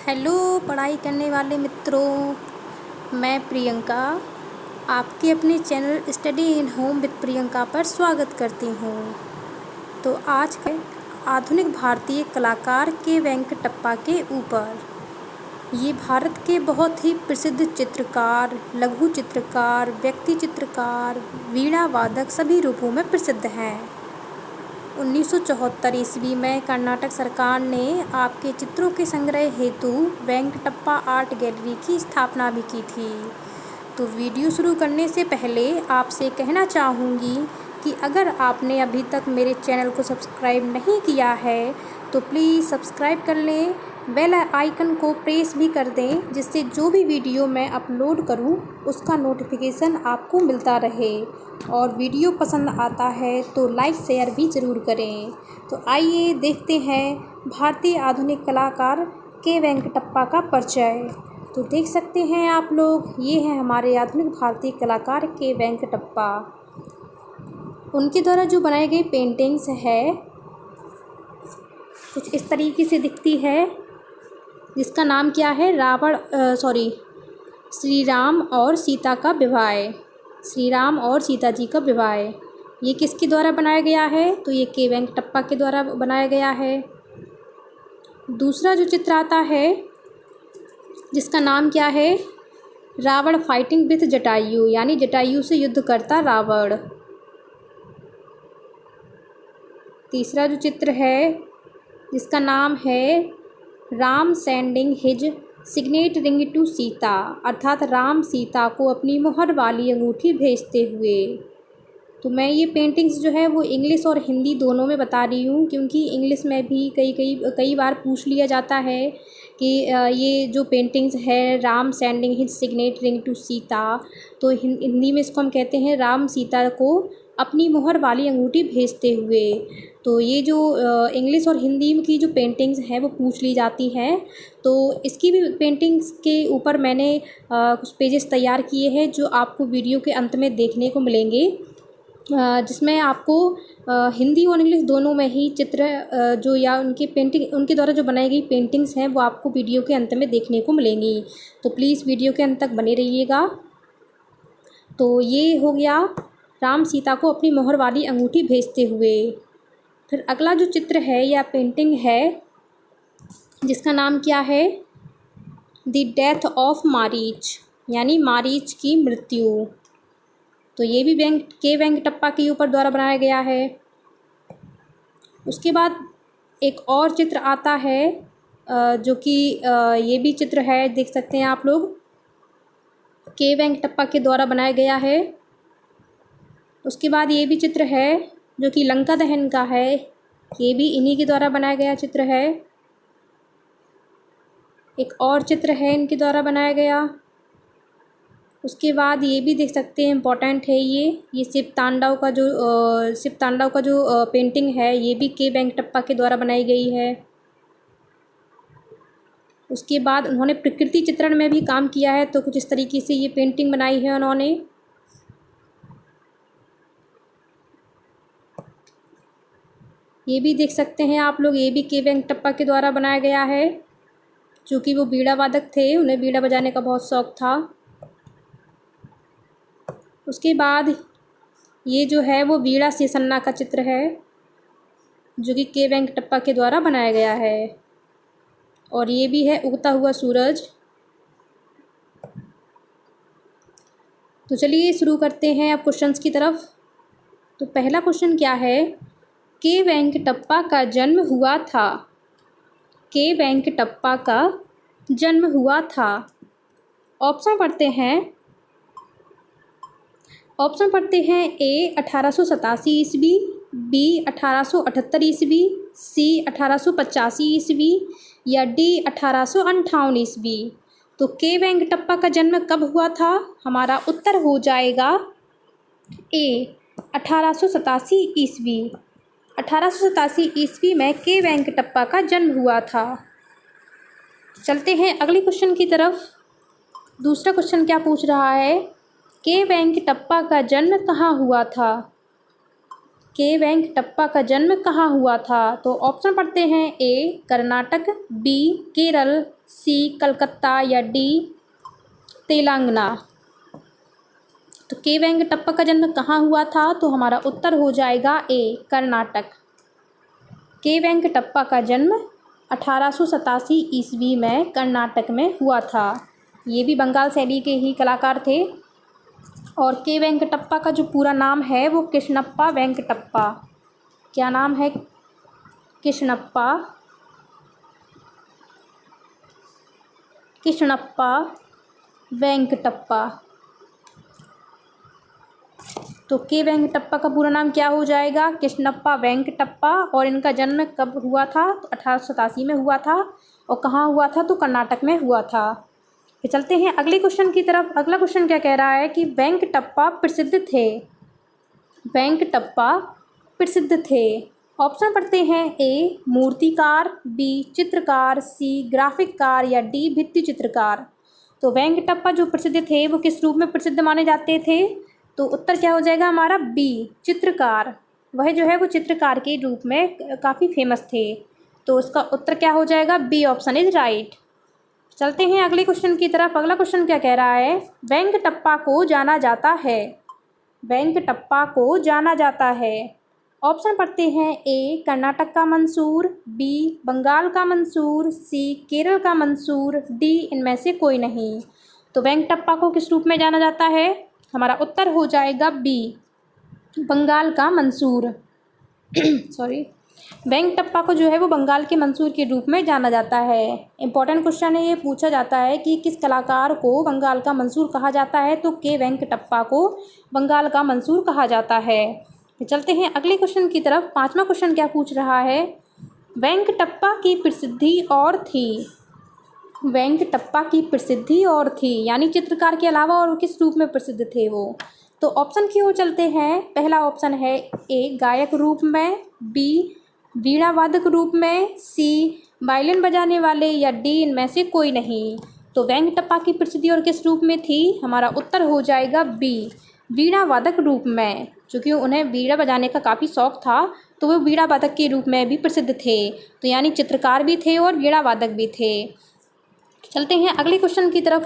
Hello पढ़ाई करने वाले मित्रों, मैं प्रियंका आपके अपने channel study in home with Priyanka पर स्वागत करती हूँ। तो आज के आधुनिक भारतीय कलाकार के वेंकटप्पा के ऊपर। ये भारत के बहुत ही प्रसिद्ध चित्रकार, लघु चित्रकार, व्यक्ति चित्रकार, वीणा वादक सभी रूपों में प्रसिद्ध हैं। 1974 ईस्वी में कर्नाटक सरकार ने आपके चित्रों के संग्रह हेतु वेंकटप्पा आर्ट गैलरी की स्थापना भी की थी। तो वीडियो शुरू करने से पहले आपसे कहना चाहूँगी कि अगर आपने अभी तक मेरे चैनल को सब्सक्राइब नहीं किया है तो प्लीज़ सब्सक्राइब कर लें, बेल आइकन को प्रेस भी कर दें, जिससे जो भी वीडियो मैं अपलोड करूं उसका नोटिफिकेशन आपको मिलता रहे। और वीडियो पसंद आता है तो लाइक शेयर भी ज़रूर करें। तो आइए देखते हैं भारतीय आधुनिक कलाकार के वेंकटप्पा का परिचय। तो देख सकते हैं आप लोग, ये हैं हमारे आधुनिक भारतीय कलाकार के वेंकटप्पा। उनके द्वारा जो बनाई गई पेंटिंग्स है कुछ इस तरीके से दिखती है, जिसका नाम क्या है, श्री राम और सीता का विवाह। श्री राम और सीता जी का विवाह ये किसके द्वारा बनाया गया है? तो ये के वेंकटप्पा के द्वारा बनाया गया है। दूसरा जो चित्र आता है जिसका नाम क्या है, रावण फाइटिंग विथ जटायु, यानी जटायु से युद्ध करता रावण। तीसरा जो चित्र है जिसका नाम है Ram sending his signet ring to Sita, अर्थात राम सीता को अपनी मुहर वाली अंगूठी भेजते हुए। तो मैं ये पेंटिंग्स जो है वो इंग्लिश और हिंदी दोनों में बता रही हूँ, क्योंकि इंग्लिश में भी कई बार पूछ लिया जाता है कि ये जो पेंटिंग्स है Ram sending his signet ring to Sita, तो हिंदी में इसको हम कहते हैं राम सीता को अपनी मुहर वाली अंगूठी भेजते हुए। तो ये जो इंग्लिश और हिंदी की जो पेंटिंग्स हैं वो पूछ ली जाती हैं। तो इसकी भी पेंटिंग्स के ऊपर मैंने कुछ पेजेस तैयार किए हैं जो आपको वीडियो के अंत में देखने को मिलेंगे, जिसमें आपको हिंदी और इंग्लिश दोनों में ही चित्र जो या उनके द्वारा जो बनाई गई पेंटिंग्स हैं वो आपको वीडियो के अंत में देखने को मिलेंगी। तो प्लीज़ वीडियो के अंत तक बने रहिएगा। तो ये हो गया राम सीता को अपनी मुहर वाली अंगूठी भेजते हुए। फिर अगला जो चित्र है या पेंटिंग है जिसका नाम क्या है, द डेथ ऑफ मारीच, यानी मारीच की मृत्यु। तो ये भी के वेंकटप्पा के ऊपर द्वारा बनाया गया है। उसके बाद एक और चित्र आता है जो कि ये भी चित्र है, देख सकते हैं आप लोग, के वेंकटप्पा के द्वारा बनाया गया है। उसके बाद ये भी चित्र है जो कि लंका दहन का है, ये भी इन्हीं के द्वारा बनाया गया चित्र है। एक और चित्र है इनके द्वारा बनाया गया। उसके बाद ये भी देख सकते हैं, इम्पोर्टेंट है ये शिव तांडव का जो पेंटिंग है ये भी के वेंकटप्पा के द्वारा बनाई गई है। उसके बाद उन्होंने प्रकृति चित्रण में भी काम किया है, तो कुछ इस तरीके से ये पेंटिंग बनाई है उन्होंने। ये भी देख सकते हैं आप लोग, ये भी के वेंकटप्पा के द्वारा बनाया गया है। चूँकि वो बीड़ा वादक थे, उन्हें बीड़ा बजाने का बहुत शौक़ था। उसके बाद ये जो है वो वीणा शेषन्ना का चित्र है जो कि के वेंकटप्पा के द्वारा बनाया गया है। और ये भी है उगता हुआ सूरज। तो चलिए शुरू करते हैं अब क्वेश्चंस की तरफ। तो पहला क्वेश्चन क्या है, के वेंकटप्पा का जन्म हुआ था। के वेंकटप्पा का जन्म हुआ था। ऑप्शन पढ़ते हैं ए 1887 ईस्वी, बी 1878 ईस्वी, सी 1885 ईस्वी या डी 1858 ईस्वी। तो के वेंकटप्पा का जन्म कब हुआ था? हमारा उत्तर हो जाएगा ए 1887 ईस्वी। 1887 ईस्वी में के वेंकटप्पा का जन्म हुआ था। चलते हैं अगले क्वेश्चन की तरफ। दूसरा क्वेश्चन क्या पूछ रहा है, के वेंकटप्पा का जन्म कहाँ हुआ था? के वेंकटप्पा का जन्म कहाँ हुआ था? तो ऑप्शन पढ़ते हैं। ए कर्नाटक, बी केरल, सी कलकत्ता या डी तेलंगाना। तो के वेंकटप्पा का जन्म कहाँ हुआ था? तो हमारा उत्तर हो जाएगा ए कर्नाटक। के वेंकटप्पा का जन्म 1887 ईस्वी में कर्नाटक में हुआ था। ये भी बंगाल शैली के ही कलाकार थे। और के वेंकटप्पा का जो पूरा नाम है वो कृष्णप्पा वेंकटप्पा। क्या नाम है? कृष्णप्पा वेंकटप्पा। तो के वेंकटप्पा का पूरा नाम क्या हो जाएगा? कृष्णप्पा वेंकटप्पा। और इनका जन्म कब हुआ था? तो 1887 में हुआ था। और कहाँ हुआ था? तो कर्नाटक में हुआ था। फिर चलते हैं अगले क्वेश्चन की तरफ। अगला क्वेश्चन क्या कह रहा है कि वेंकटप्पा प्रसिद्ध थे। वेंकटप्पा प्रसिद्ध थे। ऑप्शन पढ़ते हैं। ए मूर्तिकार, बी चित्रकार, सी ग्राफिककार या डी भित्ति चित्रकार। तो वेंकटप्पा जो प्रसिद्ध थे वो किस रूप में प्रसिद्ध माने जाते थे? तो उत्तर क्या हो जाएगा हमारा? बी चित्रकार। वह जो है वो चित्रकार के रूप में काफ़ी फेमस थे। तो उसका उत्तर क्या हो जाएगा? B option is right. चलते हैं अगले क्वेश्चन की तरफ। अगला क्वेश्चन क्या कह रहा है? वेंकटप्पा को जाना जाता है। वेंकटप्पा को जाना जाता है। ऑप्शन पढ़ते हैं। ए कर्नाटक का मंसूर, बी बंगाल का मंसूर, सी केरल का मंसूर, डी इनमें से कोई नहीं। तो वेंकटप्पा को किस रूप में जाना जाता है? हमारा उत्तर हो जाएगा बी बंगाल का मंसूर। सॉरी, वेंकटप्पा को जो है वो बंगाल के मंसूर के रूप में जाना जाता है। इंपॉर्टेंट क्वेश्चन है, ये पूछा जाता है कि किस कलाकार को बंगाल का मंसूर कहा जाता है? तो के वेंकटप्पा को बंगाल का मंसूर कहा जाता है। तो चलते हैं अगले क्वेश्चन की तरफ। पांचवा क्वेश्चन क्या पूछ रहा है? वेंकटप्पा की प्रसिद्धि और थी। वेंकटप्पा की प्रसिद्धि और थी यानी चित्रकार के अलावा और किस रूप में प्रसिद्ध थे वो? तो ऑप्शन की ओर चलते हैं। पहला ऑप्शन है ए गायक रूप में, बी वीणा वादक रूप में, सी वायलिन बजाने वाले या डी इनमें से कोई नहीं। तो वेंकटप्पा की प्रसिद्धि और किस रूप में थी? हमारा उत्तर हो जाएगा बी वीणा वादक रूप में। चूँकि उन्हें वीणा बजाने का काफ़ी शौक था तो वो वीणा वादक के रूप में भी प्रसिद्ध थे। तो यानी चित्रकार भी थे और वीणा वादक भी थे। चलते हैं अगले क्वेश्चन की तरफ।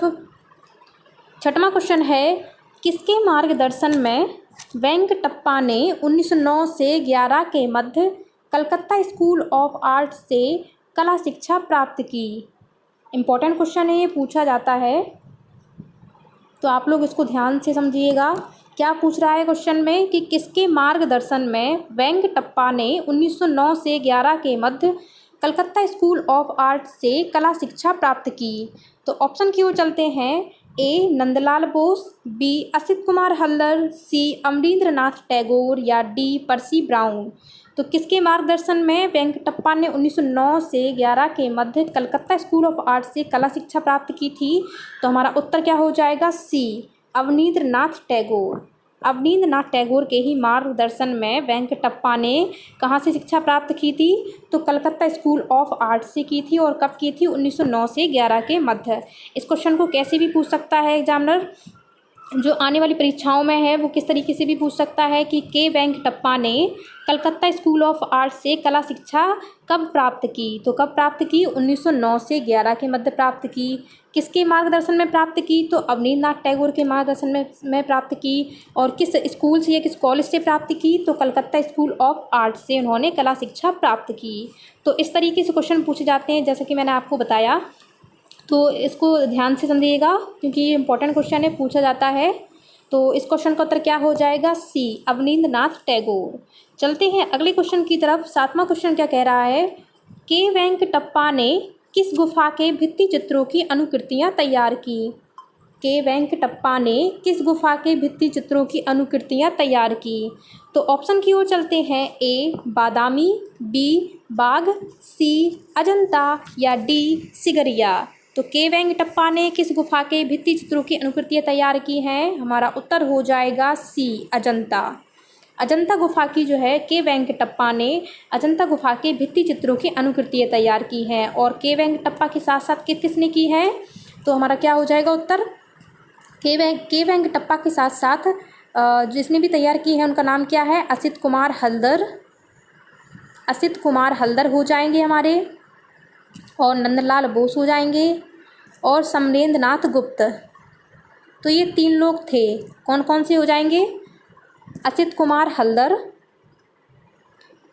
छठवां क्वेश्चन है, किसके मार्गदर्शन में वेंकटप्पा ने 1909 से 11 के मध्य कलकत्ता स्कूल ऑफ आर्ट से कला शिक्षा प्राप्त की? इम्पोर्टेंट क्वेश्चन है, ये पूछा जाता है तो आप लोग इसको ध्यान से समझिएगा। क्या पूछ रहा है क्वेश्चन में कि किसके मार्गदर्शन में वेंकटप्पा ने 1909 से 11 के मध्य कलकत्ता स्कूल ऑफ आर्ट से कला शिक्षा प्राप्त की? तो ऑप्शन की ओर चलते हैं। ए नंदलाल बोस, बी असित कुमार हल्दर, सी अमरींद्र नाथ टैगोर या डी पर्सी ब्राउन। तो किसके मार्गदर्शन में वेंकटप्पा ने 1909 से 11 के मध्य कलकत्ता स्कूल ऑफ आर्ट से कला शिक्षा प्राप्त की थी? तो हमारा उत्तर क्या हो जाएगा? सी अवनींद्र नाथ टैगोर। अवनींद्र नाथ टैगोर के ही मार्गदर्शन में वेंकटप्पा ने कहाँ से शिक्षा प्राप्त की थी? तो कलकत्ता स्कूल ऑफ आर्ट से की थी। और कब की थी? 1909 से 11 के मध्य। इस क्वेश्चन को कैसे भी पूछ सकता है एग्जामिनर, जो आने वाली परीक्षाओं में है वो किस तरीके से भी पूछ सकता है कि के वेंकटप्पा ने कलकत्ता स्कूल ऑफ आर्ट से कला शिक्षा कब प्राप्त की? तो कब प्राप्त की? 1909 से 11 के मध्य प्राप्त की। किसके मार्गदर्शन में प्राप्त की? तो अवनींद्र नाथ टैगोर के मार्गदर्शन में प्राप्त की। और किस स्कूल से या किस कॉलेज से प्राप्त की? तो कलकत्ता स्कूल ऑफ आर्ट से उन्होंने कला शिक्षा प्राप्त की। तो इस तरीके से क्वेश्चन पूछे जाते हैं जैसा कि मैंने आपको बताया। तो इसको ध्यान से समझिएगा क्योंकि ये इंपॉर्टेंट क्वेश्चन है, पूछा जाता है। तो इस क्वेश्चन का उत्तर क्या हो जाएगा? सी अवनींद्र नाथ टैगोर। चलते हैं अगले क्वेश्चन की तरफ। सातवां क्वेश्चन क्या कह रहा है? के वेंकटप्पा ने किस गुफा के भित्ति चित्रों की अनुकृतियाँ तैयार की? के वेंकटप्पा ने किस गुफा के भित्ति चित्रों की अनुकृतियाँ तैयार की? तो ऑप्शन की ओर चलते हैं। ए बादामी, बी बाघ, सी अजंता या डी सिगरिया। तो के वेंकटप्पा ने किस गुफा के भित्ति चित्रों की अनुकृतियाँ तैयार की हैं? हमारा उत्तर हो जाएगा सी अजंता। अजंता गुफा की जो है के वेंकटप्पा ने अजंता गुफा के भित्ति चित्रों की अनुकृतियाँ तैयार की हैं। और के वेंकटप्पा के साथ साथ किसने की हैं? तो हमारा क्या हो जाएगा उत्तर? के वेंकटप्पा के साथ साथ जिसने भी तैयार की है उनका नाम क्या है? असित कुमार हल्दर। असित कुमार हल्दर हो जाएंगे हमारे, और नंदलाल बोस हो जाएंगे, और समरेंद्र नाथ गुप्त। तो ये 3 लोग थे। कौन कौन से हो जाएंगे? असित कुमार हल्दर,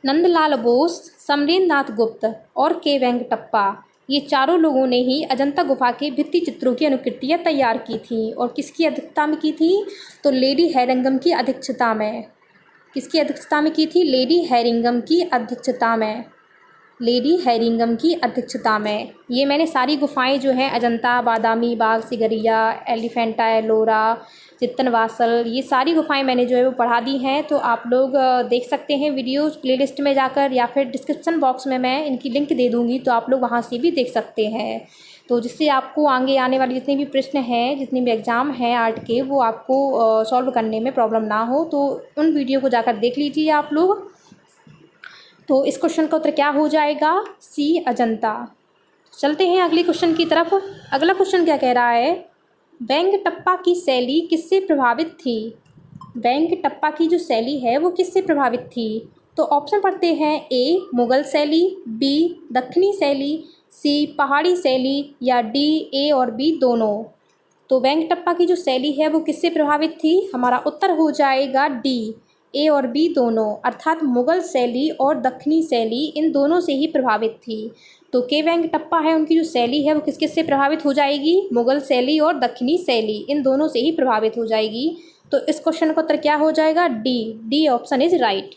नंदलाल बोस, समरेंद्र नाथ गुप्त और के वेंकटप्पा। ये चारों लोगों ने ही अजंता गुफा के भित्ति चित्रों की अनुकृतियाँ तैयार की थी। और किसकी अध्यक्षता में की थी? तो लेडी हैरिंगम की अध्यक्षता में। किसकी अध्यक्षता में की थी? लेडी हैरिंगम की अध्यक्षता में। लेडी हैरिंगम की अध्यक्षता में। ये मैंने सारी गुफाएं जो हैं अजंता, बादामी, बाग सिगरिया, एलिफेंटा एलोरा, चित्तनवासल, ये सारी गुफाएं मैंने जो है वो पढ़ा दी हैं। तो आप लोग देख सकते हैं वीडियोज़ प्लेलिस्ट में जाकर, या फिर डिस्क्रिप्शन बॉक्स में मैं इनकी लिंक दे दूँगी, तो आप लोग वहाँ से भी देख सकते हैं। तो जिससे आपको आगे आने वाले जितने भी प्रश्न हैं, जितने भी एग्ज़ाम हैं आर्ट के, वो आपको सॉल्व करने में प्रॉब्लम ना हो। तो उन वीडियो को जाकर देख लीजिए आप लोग। तो इस क्वेश्चन का उत्तर क्या हो जाएगा? सी, अजंता। चलते हैं अगले क्वेश्चन की तरफ। अगला क्वेश्चन क्या कह रहा है? वेंकटप्पा की शैली किससे प्रभावित थी? वेंकटप्पा की जो शैली है वो किससे प्रभावित थी? तो ऑप्शन पढ़ते हैं। ए, मुगल शैली, बी, दक्षिणी शैली, सी, पहाड़ी शैली, या डी, ए और बी दोनों। तो वेंकटप्पा की जो शैली है वो किससे प्रभावित थी? हमारा उत्तर हो जाएगा डी, ए और बी दोनों, अर्थात मुगल शैली और दक्षिणी शैली इन दोनों से ही प्रभावित थी। तो के वेंकटप्पा है, उनकी जो शैली है वो किस किस से प्रभावित हो जाएगी? मुगल शैली और दक्षिणी शैली इन दोनों से ही प्रभावित हो जाएगी। तो इस क्वेश्चन का उत्तर क्या हो जाएगा? D, D option is right.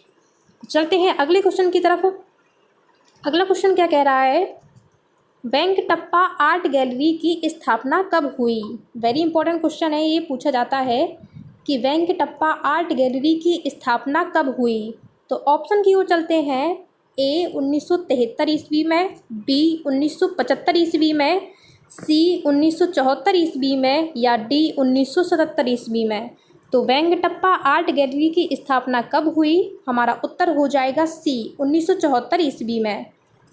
चलते हैं अगले क्वेश्चन की तरफ। अगला क्वेश्चन क्या कह रहा है? वेंकटप्पा आर्ट गैलरी की स्थापना कब हुई? वेरी इंपॉर्टेंट क्वेश्चन है, ये पूछा जाता है कि वेंकटप्पा आर्ट गैलरी की स्थापना कब हुई। तो ऑप्शन की ओर चलते हैं। ए, 1973 ईस्वी में, बी, 1975 ईस्वी में, सी, 1974 ईस्वी में, या डी, 1977 ईस्वी में। तो वेंकटप्पा आर्ट गैलरी की स्थापना कब हुई? हमारा उत्तर हो जाएगा सी, 1974 ईस्वी में।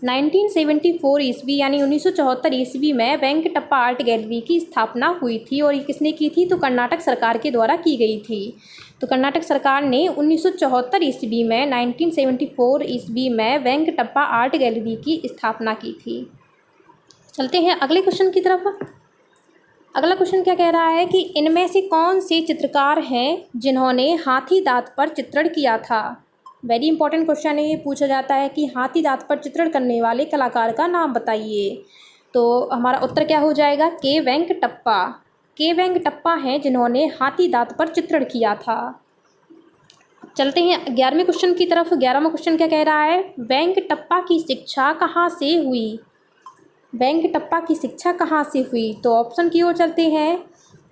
1974 ईस्वी यानी 1974 ईस्वी में वेंकटप्पा आर्ट गैलरी की स्थापना हुई थी। और ये किसने की थी? तो कर्नाटक सरकार के द्वारा की गई थी। तो कर्नाटक सरकार ने 1974 ईस्वी में 1974 ईस्वी में वेंकटप्पा आर्ट गैलरी की स्थापना की थी। चलते हैं अगले क्वेश्चन की तरफ। अगला क्वेश्चन क्या कह रहा है कि इनमें से कौन से चित्रकार हैं जिन्होंने हाथी दांत पर चित्रण किया था? वेरी इंपॉर्टेंट क्वेश्चन है, ये पूछा जाता है कि हाथी दांत पर चित्रण करने वाले कलाकार का नाम बताइए। तो हमारा उत्तर क्या हो जाएगा? के वेंकटप्पा। के वेंकटप्पा हैं जिन्होंने हाथी दांत पर चित्रण किया था। चलते हैं 11वें क्वेश्चन की तरफ। 11वां क्वेश्चन क्या कह रहा है? वेंकटप्पा की शिक्षा कहाँ से हुई? वेंकटप्पा की शिक्षा कहाँ से हुई? तो ऑप्शन की ओर चलते हैं।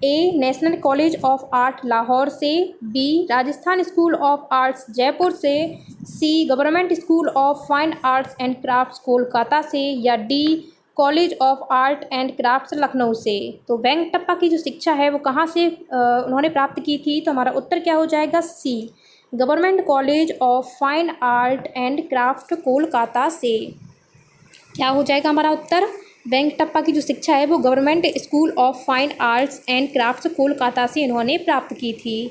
A, National College of Art Lahore से, B, Rajasthan School of Arts Jaipur से, C, Government School of Fine Arts and Crafts Kolkata से, या D, College of Art and Crafts Lucknow से। तो वेंकटप्पा की जो शिक्षा है वो कहाँ से उन्होंने प्राप्त की थी? तो हमारा उत्तर क्या हो जाएगा? C, Government College of Fine Art and Craft Kolkata से। क्या हो जाएगा हमारा उत्तर? वेंकटप्पा की जो शिक्षा है वो government School of Fine Arts and Crafts Kolkata से इन्होंने प्राप्त की थी।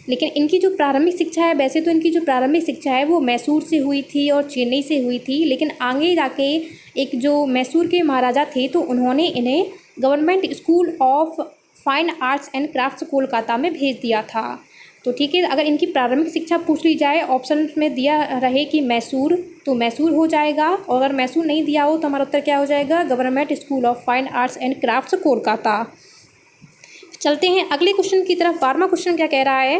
लेकिन इनकी जो प्रारंभिक शिक्षा है, वैसे तो इनकी जो प्रारंभिक शिक्षा है वो मैसूर से हुई थी और चेन्नई से हुई थी, लेकिन आगे जाके एक जो मैसूर के महाराजा थे तो उन्होंने इन्हें government School of Fine Arts and Crafts Kolkata में भेज दिया था। तो ठीक है, अगर इनकी प्रारंभिक शिक्षा पूछ ली जाए, ऑप्शन में दिया रहे कि मैसूर, तो मैसूर हो जाएगा। और अगर मैसूर नहीं दिया हो तो हमारा उत्तर क्या हो जाएगा? Government School of Fine Arts and Crafts Kolkata. चलते हैं अगले क्वेश्चन की तरफ। 12वां क्वेश्चन क्या कह रहा है?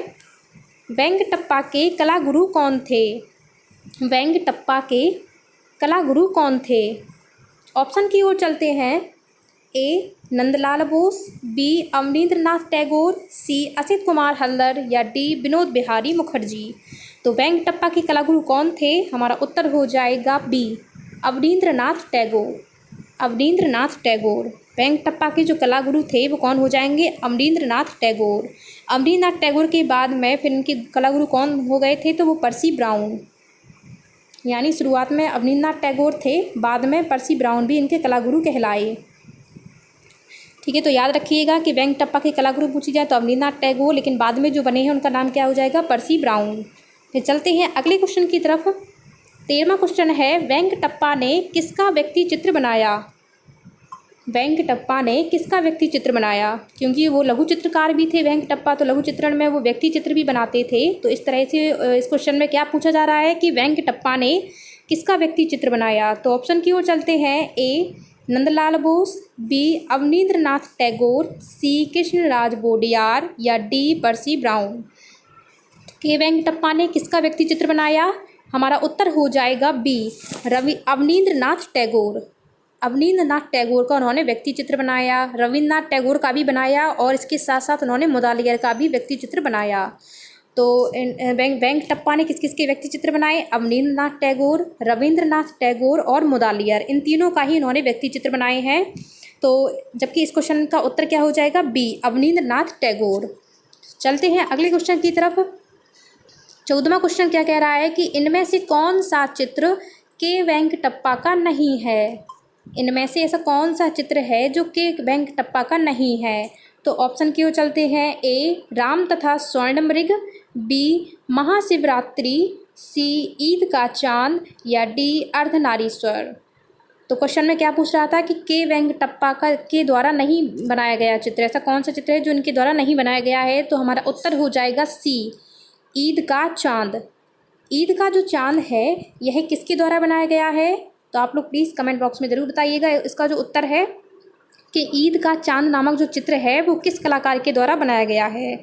वेंकटप्पा के कला गुरु कौन थे? वेंकटप्पा के कला गुरु कौन थे? ऑप्शन की ओर चलते हैं। ए, नंदलाल बोस, बी, अवनींद्र नाथ टैगोर, सी, असित कुमार हल्दर, या डी, विनोद बिहारी मुखर्जी। तो वेंकटप्पा के कलागुरु कौन थे? हमारा उत्तर हो जाएगा बी, अवनींद्र नाथ टैगोर। अवनींद्र नाथ टैगोर वेंकटप्पा के जो कलागुरु थे वो कौन हो जाएंगे? अवनींद्र नाथ टैगोर। अवनींद्र नाथ टैगोर के बाद में फिर इनके कलागुरु कौन हो गए थे? तो वो पर्सी ब्राउन, यानी शुरुआत में अवनींद्र नाथ टैगोर थे, बाद में पर्सी ब्राउन भी इनके कलागुरु कहलाए। ठीक है, तो याद रखिएगा कि वेंकटप्पा के कलागुरु पूछी जाए तो अवनींद्रनाथ टैगोर, लेकिन बाद में जो बने हैं उनका नाम क्या हो जाएगा, पर्सी ब्राउन। फिर चलते हैं अगले क्वेश्चन की तरफ। 13वां क्वेश्चन है, वेंकटप्पा ने किसका व्यक्ति चित्र बनाया। वेंकटप्पा ने किसका व्यक्ति चित्र बनाया, क्योंकि वो लघु चित्रकार भी थे वेंकटप्पा, तो लघु चित्रण में वो व्यक्ति चित्र भी बनाते थे। तो इस तरह से इस क्वेश्चन में क्या पूछा जा रहा है कि वेंकटप्पा ने किसका व्यक्ति चित्र बनाया। तो ऑप्शन की ओर चलते हैं। ए नंदलाल बोस, बी अवनींद्रनाथ टैगोर, सी कृष्णराज वोडियार या डी पर्सी ब्राउन। के वेंकटप्पा ने किसका व्यक्ति चित्र बनाया, हमारा उत्तर हो जाएगा बी अवनींद्रनाथ टैगोर। अवनींद्रनाथ टैगोर का उन्होंने व्यक्ति चित्र बनाया, रविन्द्रनाथ टैगोर का भी बनाया और इसके साथ साथ उन्होंने मुदालियर का भी व्यक्ति चित्र बनाया। तो वेंकटप्पा ने किस किस के व्यक्ति चित्र बनाए, अवनींद्रनाथ टैगोर, रविन्द्रनाथ टैगोर और मुदालियर, इन तीनों का ही इन्होंने व्यक्ति चित्र बनाए हैं। तो जबकि इस क्वेश्चन का उत्तर क्या हो जाएगा, बी अवनींद्रनाथ टैगोर। चलते हैं अगले क्वेश्चन की तरफ। 14वां क्वेश्चन क्या कह रहा है कि इनमें से कौन सा चित्र के वेंकटप्पा का नहीं है। इनमें से ऐसा कौन सा चित्र है जो के वेंकटप्पा का नहीं है। तो ऑप्शन की ओर चलते हैं। ए राम तथा स्वर्ण मृग, बी महाशिवरात्रि, सी ईद का चांद या डी अर्धनारीश्वर। तो क्वेश्चन में क्या पूछ रहा था कि के वेंकटप्पा का के द्वारा नहीं बनाया गया चित्र, ऐसा कौन सा चित्र है जो इनके द्वारा नहीं बनाया गया है। तो हमारा उत्तर हो जाएगा सी ईद का चांद। ईद का जो चांद है यह किसके द्वारा बनाया गया है, तो आप लोग प्लीज़ कमेंट बॉक्स में ज़रूर बताइएगा इसका जो उत्तर है कि ईद का चांद नामक जो चित्र है वो किस कलाकार के द्वारा बनाया गया है।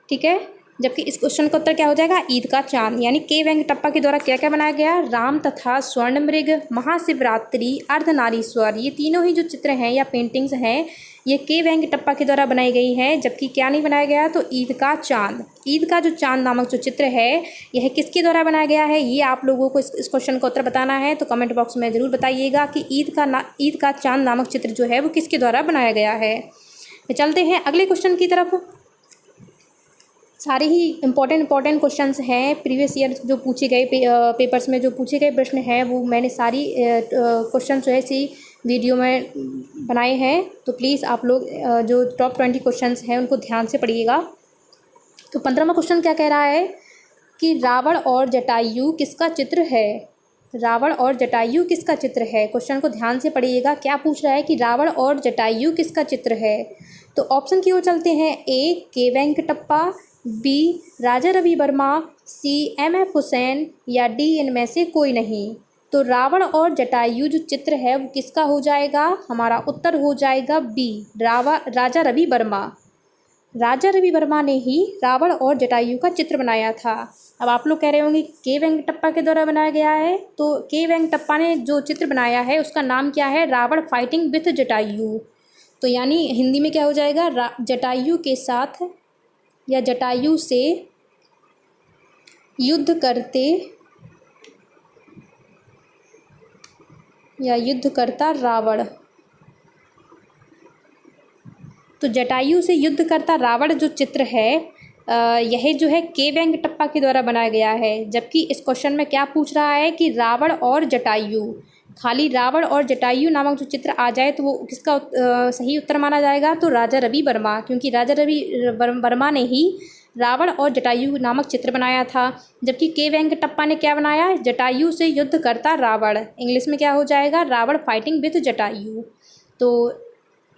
ठीक है, जबकि इस क्वेश्चन का उत्तर क्या हो जाएगा, ईद का चांद। यानी के वेंकटप्पा के द्वारा क्या क्या बनाया गया, राम तथा स्वर्ण मृग, महाशिवरात्रि, अर्धनारीश्वर, ये तीनों ही जो चित्र हैं या पेंटिंग्स हैं ये के वेंकटप्पा के द्वारा बनाई गई हैं। जबकि क्या नहीं बनाया गया, तो ईद का चांद। ईद का जो चांद नामक जो चित्र है यह किसके द्वारा बनाया गया है, ये आप लोगों को इस क्वेश्चन का उत्तर बताना है। तो कमेंट बॉक्स में ज़रूर बताइएगा कि ईद का चांद नामक चित्र जो है वो किसके द्वारा बनाया गया है। तो चलते हैं अगले क्वेश्चन की तरफ। सारे ही इम्पोर्टेंट क्वेश्चंस हैं प्रीवियस ईयर जो पूछे गए पेपर्स में जो पूछे गए प्रश्न हैं वो मैंने सारी क्वेश्चन जो है इसी वीडियो में बनाए हैं। तो प्लीज़ आप लोग जो टॉप 20 क्वेश्चंस हैं उनको ध्यान से पढ़िएगा। तो 15वां क्वेश्चन क्या कह रहा है कि रावण और जटायु किसका चित्र है। रावण और जटायु किसका चित्र है, क्वेश्चन को ध्यान से पढ़िएगा। क्या पूछ रहा है कि रावण और जटायु किसका चित्र है। तो ऑप्शन की ओर चलते हैं। ए के वेंकटप्पा, बी राजा रवि वर्मा, सी एम.एफ. हुसैन या डी इनमें से कोई नहीं। तो रावण और जटायु जो चित्र है वो किसका हो जाएगा, हमारा उत्तर हो जाएगा बी राजा रवि वर्मा। राजा रवि वर्मा ने ही रावण और जटायु का चित्र बनाया था। अब आप लोग कह रहे होंगे के वेंकटप्पा के द्वारा बनाया गया है, तो के वेंकटप्पा ने जो चित्र बनाया है उसका नाम क्या है, रावण फाइटिंग विथ जटायु। तो यानी हिंदी में क्या हो जाएगा, जटायु के साथ या जटायु से युद्ध करते या युद्ध करता रावण। तो जटायु से युद्ध करता रावण जो चित्र है यह जो है के वेंकटप्पा के द्वारा बनाया गया है। जबकि इस क्वेश्चन में क्या पूछ रहा है कि रावण और जटायु, खाली रावण और जटायु नामक जो चित्र आ जाए तो वो किसका सही उत्तर माना जाएगा, तो राजा रवि वर्मा, क्योंकि राजा रवि वर्मा ने ही रावण और जटायु नामक चित्र बनाया था। जबकि के वेंकटप्पा ने क्या बनाया, जटायु से युद्ध करता रावण, इंग्लिश में क्या हो जाएगा, रावण फाइटिंग विथ जटायु। तो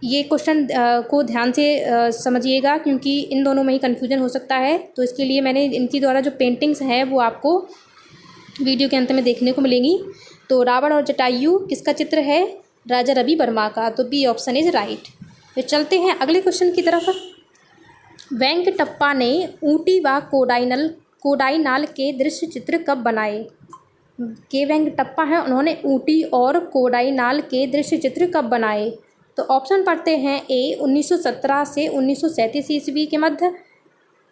ये क्वेश्चन को ध्यान से समझिएगा क्योंकि इन दोनों में ही कन्फ्यूजन हो सकता है। तो इसके लिए मैंने इनकी द्वारा जो पेंटिंग्स हैं वो आपको वीडियो के अंत में देखने को मिलेंगी। तो रावण और जटायु किसका चित्र है, राजा रवि वर्मा का। तो बी ऑप्शन इज राइट। तो चलते हैं अगले क्वेश्चन की तरफ। वेंकटप्पा ने ऊटी व कोडाइनाल के दृश्य चित्र कब बनाए। के वेंकटप्पा हैं, उन्होंने ऊटी और कोडाइनाल के दृश्य चित्र कब बनाए। तो ऑप्शन पढ़ते हैं। ए 1917 से 1937 ईस्वी के मध्य,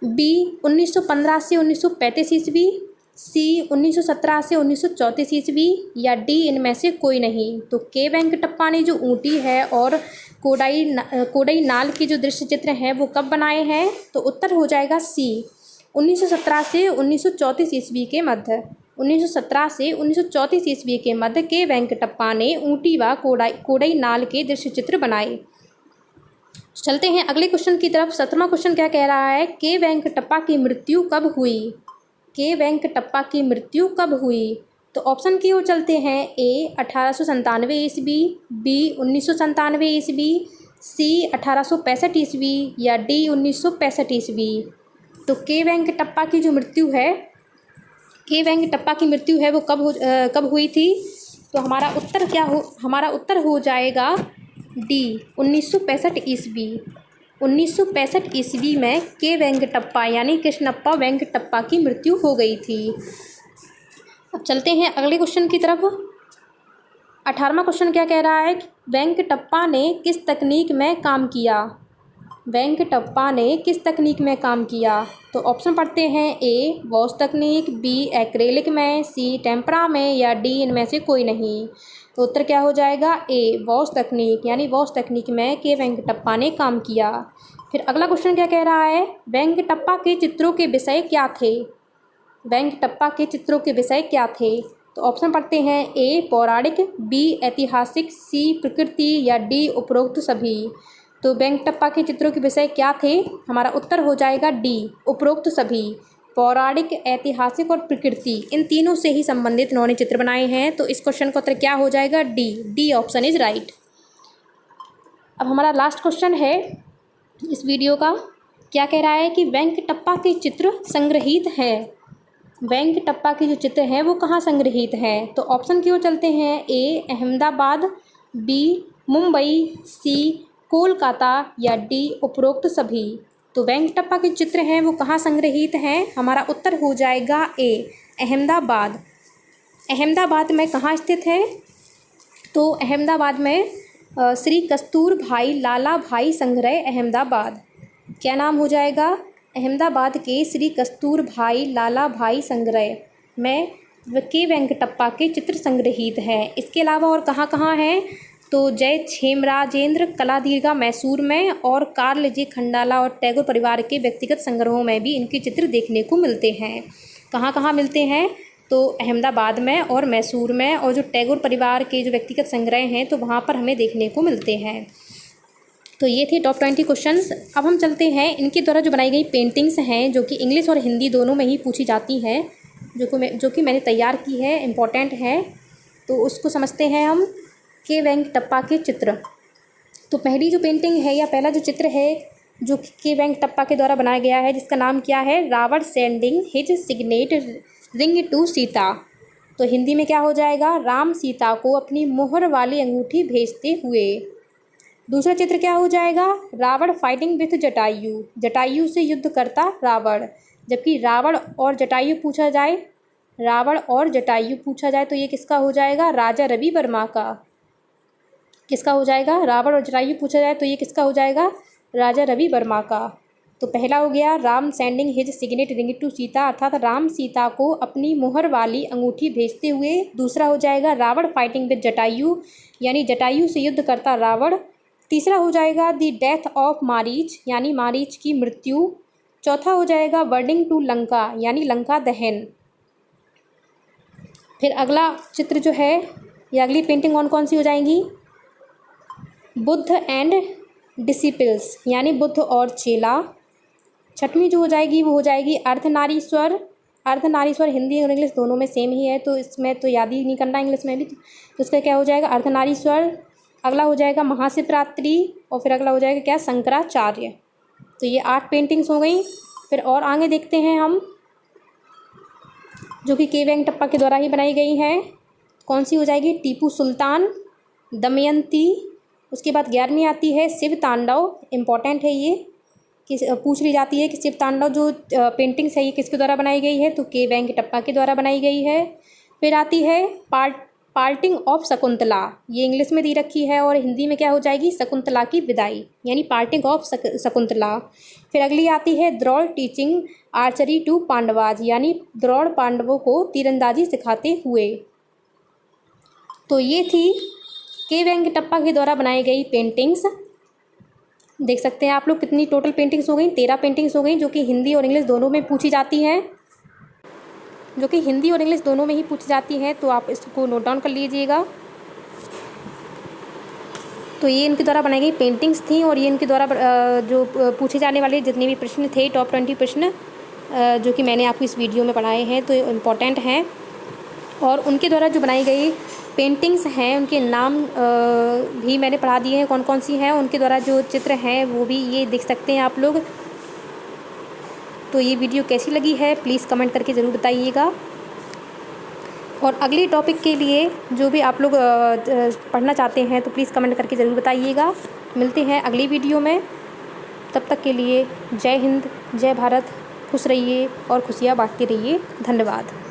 बी 1915 से 1935 ईस्वी, सी 1917 से 1934 ईस्वी या डी इनमें से कोई नहीं। तो के वेंकटप्पा ने जो ऊटी है और कोडाइनाल के जो दृश्य चित्र हैं वो कब बनाए हैं, तो उत्तर हो जाएगा सी 1917 से 1934 ईस्वी के मध्य। 1917 से 1934 ईस्वी के मध्य के वेंकटप्पा ने ऊटी व कोडाइनाल के दृश्य चित्र बनाए। चलते हैं अगले क्वेश्चन की तरफ। 7वां क्वेश्चन क्या कह रहा है, के वेंकटप्पा की मृत्यु कब हुई? के वेंकटप्पा की मृत्यु कब हुई? तो ऑप्शन की ओर चलते हैं। ए 1897 ईस्वी, बी 1997 ईस्वी, सी 1865 ईस्वी या डी 1965 ईस्वी। तो के वेंकटप्पा की जो मृत्यु है, के वेंकटप्पा की मृत्यु है वो कब हुई थी? तो हमारा उत्तर हो जाएगा डी 1965 ईस्वी। 1965 ईस्वी में के वेंकटप्पा यानी कृष्णप्पा वेंकटप्पा की मृत्यु हो गई थी। अब चलते हैं अगले क्वेश्चन की तरफ। 18वां क्वेश्चन क्या कह रहा है, वेंकटप्पा ने किस तकनीक में काम किया? वेंकटप्पा ने किस तकनीक में काम किया? तो ऑप्शन पढ़ते हैं। ए वॉश तकनीक, बी एक्रेलिक में, सी टेम्परा में या डी इनमें से कोई नहीं। तो उत्तर क्या हो जाएगा? ए वॉश तकनीक, यानी वॉश तकनीक में के वेंकटप्पा ने काम किया। फिर अगला क्वेश्चन क्या कह रहा है, वेंकटप्पा के चित्रों के विषय क्या थे? वेंकटप्पा के चित्रों के विषय क्या थे? तो ऑप्शन पढ़ते हैं। ए पौराणिक, बी ऐतिहासिक, सी प्रकृति या डी उपरोक्त सभी। तो वेंकटप्पा के चित्रों के विषय क्या थे? हमारा उत्तर हो जाएगा डी उपरोक्त सभी। पौराणिक, ऐतिहासिक और प्रकृति, इन तीनों से ही संबंधित इन्होंने चित्र बनाए हैं। तो इस क्वेश्चन का उत्तर क्या हो जाएगा? D option is right. अब हमारा लास्ट क्वेश्चन है इस वीडियो का। क्या कह रहा है कि वेंकटप्पा के चित्र संग्रहित हैं। वेंकटप्पा के जो चित्र हैं वो कहाँ संग्रहित हैं? तो ऑप्शन की ओर चलते हैं। ए अहमदाबाद, बी मुंबई, सी कोलकाता या डी उपरोक्त सभी। तो वेंकटप्पा के चित्र हैं वो कहाँ संग्रहित हैं? हमारा उत्तर हो जाएगा ए अहमदाबाद। अहमदाबाद में कहाँ स्थित है? तो अहमदाबाद में श्री कस्तूर भाई लाला भाई संग्रह अहमदाबाद। क्या नाम हो जाएगा? अहमदाबाद के श्री कस्तूर भाई लाला भाई संग्रह में के वेंकटप्पा के चित्र संग्रहित हैं। इसके अलावा और कहाँ कहाँ हैं? तो जय क्षेमराजेंद्र कला दीर्घा मैसूर में और कार्ल जे खंडाला और टैगोर परिवार के व्यक्तिगत संग्रहों में भी इनके चित्र देखने को मिलते हैं। कहाँ कहाँ मिलते हैं? तो अहमदाबाद में और मैसूर में, और जो टैगोर परिवार के जो व्यक्तिगत संग्रह हैं तो वहाँ पर हमें देखने को मिलते हैं। तो ये थे टॉप 20 क्वेश्चंस। अब हम चलते हैं इनके द्वारा जो बनाई गई पेंटिंग्स हैं जो कि इंग्लिश और हिंदी दोनों में ही पूछी जाती हैं, जो कि मैंने तैयार की है, इम्पॉर्टेंट है। तो उसको समझते हैं हम। के वेंकटप्पा के चित्र। तो पहली जो पेंटिंग है या पहला जो चित्र है जो के वेंकटप्पा के द्वारा बनाया गया है, जिसका नाम क्या है? Ravan sending his signet ring to Sita. तो हिंदी में क्या हो जाएगा? राम सीता को अपनी मोहर वाली अंगूठी भेजते हुए। दूसरा चित्र क्या हो जाएगा? रावण फाइटिंग विथ जटायु, जटायु से युद्ध करता रावण। जबकि रावण और जटायु पूछा जाए तो ये किसका हो जाएगा? राजा रवि वर्मा का। किसका हो जाएगा? रावण और जटायु पूछा जाए तो ये किसका हो जाएगा? राजा रवि वर्मा का। तो पहला हो गया Ram sending his signet ring to Sita, अर्थात राम सीता को अपनी मोहर वाली अंगूठी भेजते हुए। दूसरा हो जाएगा रावण फाइटिंग विद जटायु, यानी जटायु से युद्ध करता रावण। तीसरा हो जाएगा द डेथ ऑफ मारीच, यानी मारीच की मृत्यु। चौथा हो जाएगा बर्निंग टू लंका, यानी लंका दहन। फिर अगला चित्र जो है या अगली पेंटिंग कौन सी हो जाएंगी? बुद्ध एंड डिसिपल्स, यानी बुद्ध और चेला। छठवीं जो हो जाएगी वो हो जाएगी अर्धनारीश्वर। अर्धनारीश्वर हिंदी और इंग्लिश दोनों में सेम ही है, तो इसमें तो याद ही नहीं करना, इंग्लिश में भी। तो इसका क्या हो जाएगा? अर्धनारीश्वर। अगला हो जाएगा महाशिवरात्रि, और फिर अगला हो जाएगा क्या? शंकराचार्य। तो ये 8 पेंटिंग्स हो गई। फिर और आगे देखते हैं हम, जो कि के वेंकटप्पा के द्वारा ही बनाई गई हैं। कौन सी हो जाएगी? टीपू सुल्तान, दमयंती। उसके बाद 11वीं आती है शिव तांडव। इम्पॉर्टेंट है ये, कि पूछ ली जाती है कि शिव तांडव जो पेंटिंग्स है ये किसके द्वारा बनाई गई है? तो के वेंकटप्पा के द्वारा बनाई गई है। फिर आती है पार्टिंग ऑफ शकुंतला, ये इंग्लिश में दी रखी है और हिंदी में क्या हो जाएगी? शकुंतला की विदाई, यानी पार्टिंग ऑफ शकुंतला। फिर अगली आती है Drona teaching archery to Pandavas, यानी द्रोण पांडवों को तीरंदाजी सिखाते हुए। तो ये थी के वेंकटप्पा के द्वारा बनाई गई पेंटिंग्स। देख सकते हैं आप लोग कितनी टोटल पेंटिंग्स हो गई? 13 पेंटिंग्स हो गई, जो कि हिंदी और इंग्लिश दोनों में पूछी जाती हैं। तो आप इसको नोट डाउन कर लीजिएगा। तो ये इनके द्वारा बनाई गई पेंटिंग्स थी और ये इनके द्वारा जो पूछे जाने वाले जितने भी प्रश्न थे, टॉप 20 प्रश्न जो कि मैंने आपको इस वीडियो में पढ़ाए हैं, तो इम्पॉर्टेंट हैं। और उनके द्वारा जो बनाई गई पेंटिंग्स हैं उनके नाम भी मैंने पढ़ा दिए हैं कौन कौन सी हैं। उनके द्वारा जो चित्र हैं वो भी ये देख सकते हैं आप लोग। तो ये वीडियो कैसी लगी है प्लीज़ कमेंट करके ज़रूर बताइएगा। और अगले टॉपिक के लिए जो भी आप लोग पढ़ना चाहते हैं तो प्लीज़ कमेंट करके ज़रूर बताइएगा। मिलते हैं अगली वीडियो में, तब तक के लिए जय हिंद, जय भारत, खुश रहिए और खुशियाँ बांटते रहिए। धन्यवाद।